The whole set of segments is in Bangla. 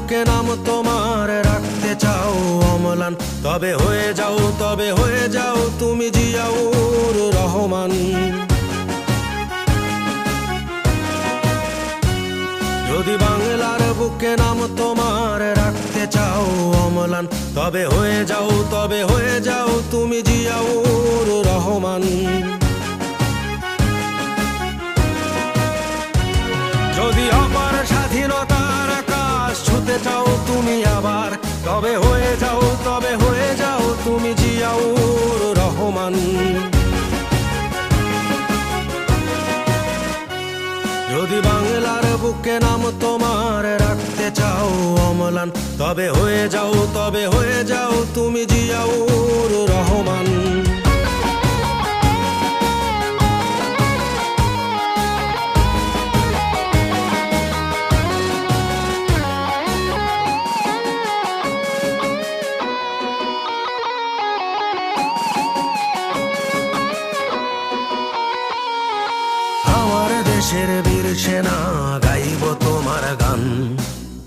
বুকে নাম তোমার রাখতে চাও অম্লান, তবে হয়ে যাও তুমি জিয়াউর রহমান। যদি বাংলার বুকে নাম তোমার রাখতে চাও অম্লান, তবে হয়ে যাও তুমি জিয়াউর রহমান। যদি অপার স্বাধীনতার আকাশ ছুতে চাও তুমি আবার, তবে হয়ে যাও তুমি জিয়াউর রহমান। যদি বাংলার বুকে নাম তোমার রাখতে চাও অম্লান, তবে হয়ে যাও তুমি জিয়াউর রহমান। দেশের বীর সেনা গাইব তোমার গান,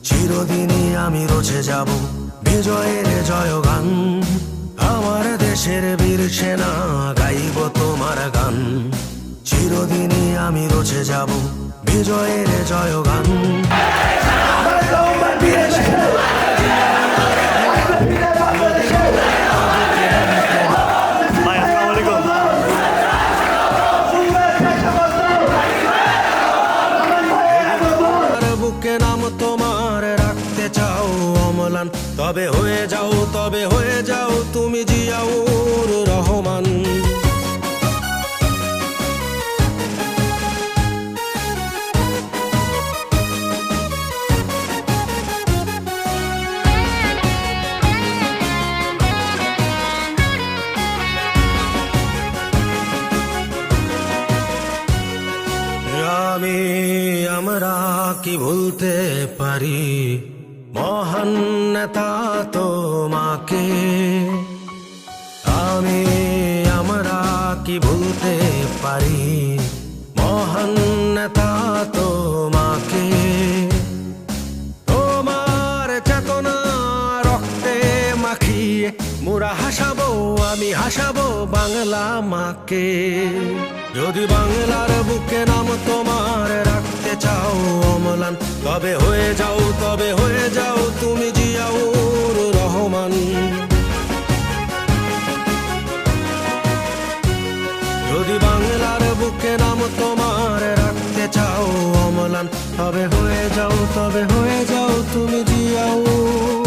চিরদিনই আমি রচে যাব বিজয়ের জয়গান। আমার দেশের বীর সেনা গাইব তোমার গান, চিরদিনই আমি রচে যাব বিজয়ের জয়গান। নাম তোমার রাখতে চাও অম্লান, তবে হয়ে যাও তুমি জিয়াউর রহমান। আমরা কি ভুলতে পারি মহান নেতা তোমাকে, আমরা কি ভুলতে পারি মহান নেতা তোমাকে। তোমার চেতনা রক্তে মাখিয়ে মোরা আমি হাসাবো বাংলা মাকে। যদি বাংলার বুকে নাম তোমার রাখতে চাও অম্লান, তবে হয়ে যাও তুমি জিয়াউর রহমান। যদি বাংলার বুকে নাম তোমার রাখতে চাও অম্লান, তবে হয়ে যাও তুমি জিয়াউর